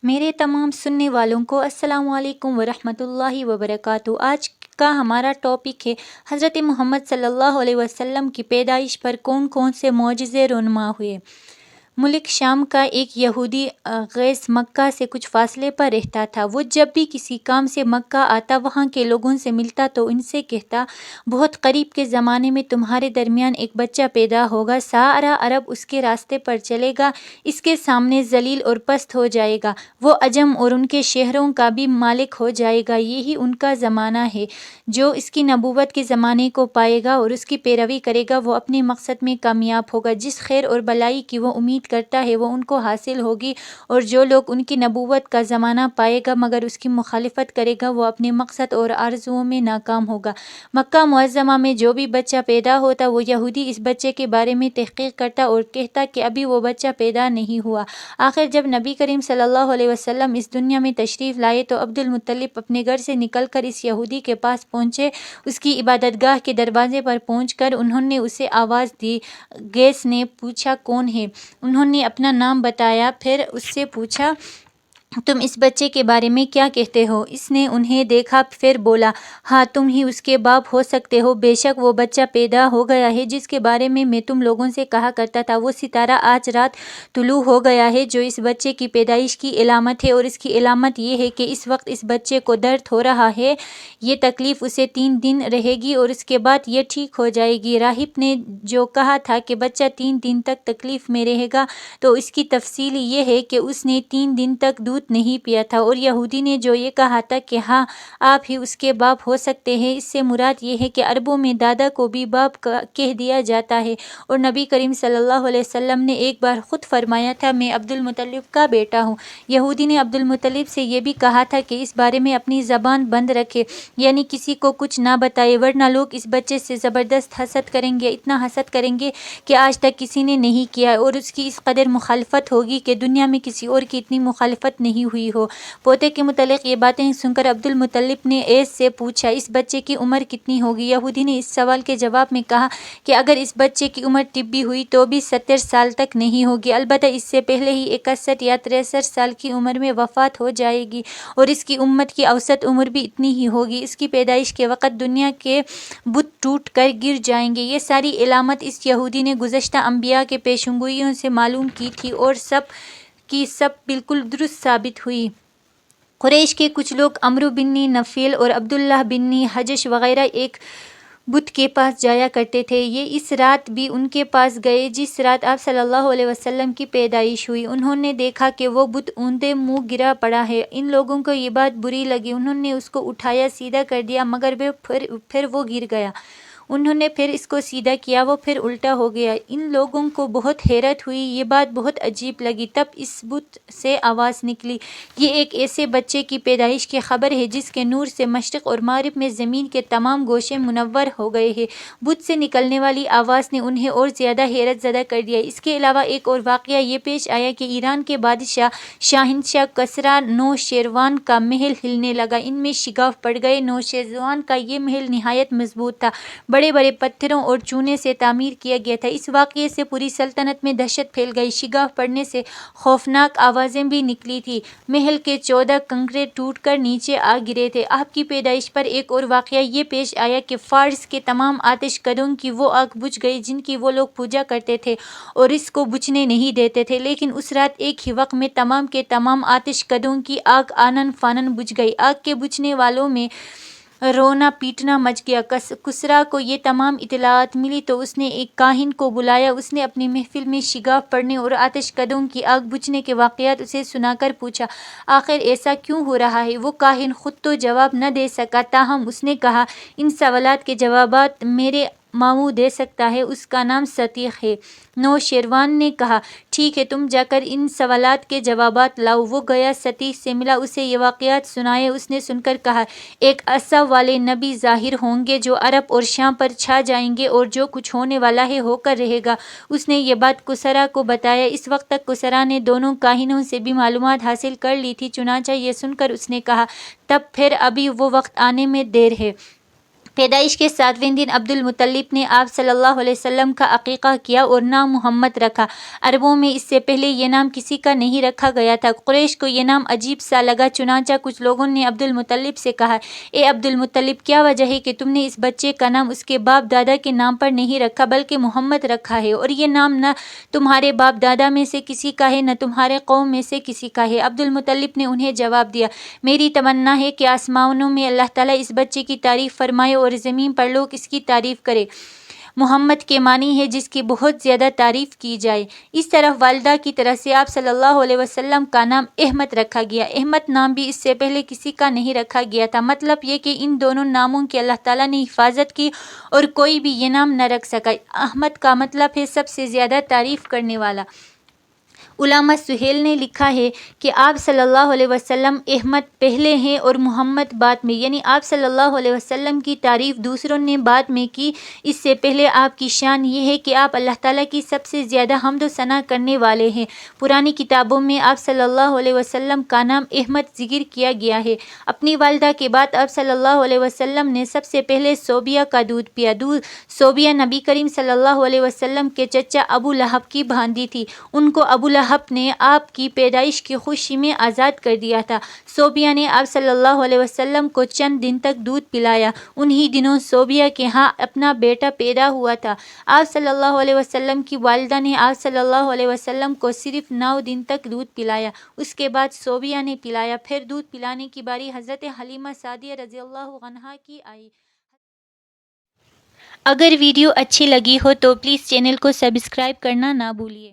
میرے تمام سننے والوں کو السلام علیکم ورحمۃ اللہ وبرکاتہ۔ آج کا ہمارا ٹاپک ہے حضرت محمد صلی اللہ علیہ وسلم کی پیدائش پر کون کون سے معجزے رونما ہوئے۔ ملک شام کا ایک یہودی غیظ مکہ سے کچھ فاصلے پر رہتا تھا۔ وہ جب بھی کسی کام سے مکہ آتا، وہاں کے لوگوں سے ملتا تو ان سے کہتا، بہت قریب کے زمانے میں تمہارے درمیان ایک بچہ پیدا ہوگا، سارا عرب اس کے راستے پر چلے گا، اس کے سامنے ذلیل اور پست ہو جائے گا، وہ عجم اور ان کے شہروں کا بھی مالک ہو جائے گا۔ یہی ان کا زمانہ ہے۔ جو اس کی نبوت کے زمانے کو پائے گا اور اس کی پیروی کرے گا، وہ اپنے مقصد میں کامیاب ہوگا۔ جس خیر اور بھلائی کی وہ امید کرتا ہے وہ ان کو حاصل ہوگی، اور جو لوگ ان کی نبوت کا زمانہ پائے گا مگر اس کی مخالفت کرے گا، وہ اپنے مقصد اور آرزوؤں میں ناکام ہوگا۔ مکہ معظمہ میں جو بھی بچہ پیدا ہوتا، وہ یہودی اس بچے کے بارے میں تحقیق کرتا اور کہتا کہ ابھی وہ بچہ پیدا نہیں ہوا۔ آخر جب نبی کریم صلی اللہ علیہ وسلم اس دنیا میں تشریف لائے تو عبد المطلب اپنے گھر سے نکل کر اس یہودی کے پاس پہنچے۔ اس کی عبادت گاہ کے دروازے پر پہنچ کر انہوں نے اسے آواز دی۔ غیث نے پوچھا، کون ہے؟ انہوں نے اپنا نام بتایا۔ پھر اس سے پوچھا، تم اس بچے کے بارے میں کیا کہتے ہو؟ اس نے انہیں دیکھا، پھر بولا، ہاں تم ہی اس کے باپ ہو سکتے ہو۔ بے شک وہ بچہ پیدا ہو گیا ہے جس کے بارے میں تم لوگوں سے کہا کرتا تھا۔ وہ ستارہ آج رات طلوع ہو گیا ہے جو اس بچے کی پیدائش کی علامت ہے، اور اس کی علامت یہ ہے کہ اس وقت اس بچے کو درد ہو رہا ہے۔ یہ تکلیف اسے 3 دن رہے گی اور اس کے بعد یہ ٹھیک ہو جائے گی۔ راہب نے جو کہا تھا کہ بچہ 3 دن تک تکلیف میں رہے گا، تو اس کی تفصیل یہ ہے کہ اس نے 3 دن تک دودھ نہیں پیا تھا۔ اور یہودی نے جو یہ کہا تھا کہ ہاں آپ ہی اس کے باپ ہو سکتے ہیں، اس سے مراد یہ ہے کہ عربوں میں دادا کو بھی باپ کہہ دیا جاتا ہے، اور نبی کریم صلی اللہ علیہ وسلم نے ایک بار خود فرمایا تھا، میں عبد المطلب کا بیٹا ہوں۔ یہودی نے عبد المطلب سے یہ بھی کہا تھا کہ اس بارے میں اپنی زبان بند رکھے، یعنی کسی کو کچھ نہ بتائے، ورنہ لوگ اس بچے سے زبردست حسد کریں گے، اتنا حسد کریں گے کہ آج تک کسی نے نہیں کیا، اور اس کی اس قدر مخالفت ہوگی کہ دنیا میں کسی اور کی اتنی مخالفت نہیں ہوئی ہو۔ پوتے کے متعلق یہ باتیں سن کر عبد المطلب نے ایس سے پوچھا، اس بچے کی عمر کتنی ہوگی؟ یہودی نے اس سوال کے جواب میں کہا کہ اگر اس بچے کی عمر طبی ہوئی تو بھی 70 سال تک نہیں ہوگی، البتہ اس سے پہلے ہی 61 یا 63 سال کی عمر میں وفات ہو جائے گی، اور اس کی امت کی اوسط عمر بھی اتنی ہی ہوگی۔ اس کی پیدائش کے وقت دنیا کے بت ٹوٹ کر گر جائیں گے۔ یہ ساری علامت اس یہودی نے گزشتہ انبیاء کے پیشنگوئیوں سے معلوم کی تھی، اور سب کی سب بالکل درست ثابت ہوئی۔ قریش کے کچھ لوگ عمرو بن نفیل اور عبداللہ بن حجش وغیرہ ایک بت کے پاس جایا کرتے تھے۔ یہ اس رات بھی ان کے پاس گئے جس رات آپ صلی اللہ علیہ وسلم کی پیدائش ہوئی۔ انہوں نے دیکھا کہ وہ بت اوندے منہ گرا پڑا ہے۔ ان لوگوں کو یہ بات بری لگی، انہوں نے اس کو اٹھایا، سیدھا کر دیا، مگر پھر وہ گر گیا۔ انہوں نے پھر اس کو سیدھا کیا، وہ پھر الٹا ہو گیا۔ ان لوگوں کو بہت حیرت ہوئی، یہ بات بہت عجیب لگی۔ تب اس بت سے آواز نکلی، یہ ایک ایسے بچے کی پیدائش کی خبر ہے جس کے نور سے مشرق اور مغرب میں زمین کے تمام گوشے منور ہو گئے ہیں۔ بت سے نکلنے والی آواز نے انہیں اور زیادہ حیرت زدہ کر دیا۔ اس کے علاوہ ایک اور واقعہ یہ پیش آیا کہ ایران کے بادشاہ شاہنشاہ کسریٰ نوشیروان کا محل ہلنے لگا، ان میں شگاف پڑ گئے۔ نوشیروان کا یہ محل نہایت مضبوط تھا، بڑے بڑے پتھروں اور چونے سے تعمیر کیا گیا تھا۔ اس واقعے سے پوری سلطنت میں دہشت پھیل گئی، شگاف پڑنے سے خوفناک آوازیں بھی نکلی تھیں، محل کے 14 کنکرے ٹوٹ کر نیچے آ گرے تھے۔ آپ کی پیدائش پر ایک اور واقعہ یہ پیش آیا کہ فارس کے تمام آتش کدوں کی وہ آگ بجھ گئی جن کی وہ لوگ پوجا کرتے تھے اور اس کو بجھنے نہیں دیتے تھے، لیکن اس رات ایک ہی وقت میں تمام کے تمام آتش کدوں کی آگ آنن فانن بجھ گئی۔ آگ کے بجھنے والوں میں رونا پیٹنا مچ گیا۔ کسریٰ کو یہ تمام اطلاعات ملی تو اس نے ایک کاہن کو بلایا۔ اس نے اپنی محفل میں شگاف پڑنے اور آتش کدوں کی آگ بجھنے کے واقعات اسے سنا کر پوچھا، آخر ایسا کیوں ہو رہا ہے؟ وہ کاہن خود تو جواب نہ دے سکا، تاہم اس نے کہا، ان سوالات کے جوابات میرے ماموں دے سکتا ہے، اس کا نام ستیخ ہے۔ نوشیروان نے کہا، ٹھیک ہے، تم جا کر ان سوالات کے جوابات لاؤ۔ وہ گیا، ستیخ سے ملا، اسے یہ واقعات سنائے۔ اس نے سن کر کہا، ایک عصا والے نبی ظاہر ہوں گے جو عرب اور شام پر چھا جائیں گے، اور جو کچھ ہونے والا ہے ہو کر رہے گا۔ اس نے یہ بات کسریٰ کو بتایا۔ اس وقت تک کسریٰ نے دونوں کاہنوں سے بھی معلومات حاصل کر لی تھی، چنانچہ یہ سن کر اس نے کہا، تب پھر ابھی وہ وقت آنے میں دیر ہے۔ پیدائش کے 7ویں دن عبد المطلب نے آپ صلی اللہ علیہ وسلم کا عقیقہ کیا اور نام محمد رکھا۔ عربوں میں اس سے پہلے یہ نام کسی کا نہیں رکھا گیا تھا۔ قریش کو یہ نام عجیب سا لگا، چنانچہ کچھ لوگوں نے عبد المطلب سے کہا، اے عبد المطلب، کیا وجہ ہے کہ تم نے اس بچے کا نام اس کے باپ دادا کے نام پر نہیں رکھا بلکہ محمد رکھا ہے، اور یہ نام نہ تمہارے باپ دادا میں سے کسی کا ہے نہ تمہارے قوم میں سے کسی کا ہے؟ عبد المطلب نے انہیں جواب دیا، میری تمنا ہے کہ آسمانوں میں اللہ تعالیٰ اس بچے کی تعریف فرمائے اور زمین پر لوگ اس کی تعریف کریں۔ محمد کے معنی ہے جس کی بہت زیادہ تعریف کی جائے۔ اس طرح والدہ کی طرف سے آپ صلی اللہ علیہ وسلم کا نام احمد رکھا گیا۔ احمد نام بھی اس سے پہلے کسی کا نہیں رکھا گیا تھا۔ مطلب یہ کہ ان دونوں ناموں کی اللہ تعالیٰ نے حفاظت کی اور کوئی بھی یہ نام نہ رکھ سکا۔ احمد کا مطلب ہے سب سے زیادہ تعریف کرنے والا۔ علامہ سہیل نے لکھا ہے کہ آپ صلی اللہ علیہ وسلم احمد پہلے ہیں اور محمد بعد میں، یعنی آپ صلی اللہ علیہ وسلم کی تعریف دوسروں نے بعد میں کی۔ اس سے پہلے آپ کی شان یہ ہے کہ آپ اللہ تعالیٰ کی سب سے زیادہ حمد و ثنا کرنے والے ہیں۔ پرانی کتابوں میں آپ صلی اللہ علیہ وسلم کا نام احمد ذکر کیا گیا ہے۔ اپنی والدہ کے بعد آپ صلی اللہ علیہ وسلم نے سب سے پہلے صوبیہ کا دودھ پیا۔ صوبیہ نبی کریم صلی اللہ علیہ وسلم کے چچا ابو لہب کی بھانجی تھی۔ ان کو ابو لہب نے آپ کی پیدائش کی خوشی میں آزاد کر دیا تھا۔ صوبیہ نے آپ صلی اللہ علیہ وسلم کو چند دن تک دودھ پلایا۔ انہی دنوں صوبیہ کے ہاں اپنا بیٹا پیدا ہوا تھا۔ آپ صلی اللہ علیہ وسلم کی والدہ نے آپ صلی اللہ علیہ وسلم کو صرف 9 دن تک دودھ پلایا۔ اس کے بعد صوبیہ نے پلایا۔ پھر دودھ پلانے کی باری حضرت حلیمہ سعدیہ رضی اللہ عنہا کی آئی۔ اگر ویڈیو اچھی لگی ہو تو پلیز چینل کو سبسکرائب کرنا نہ بھولیے۔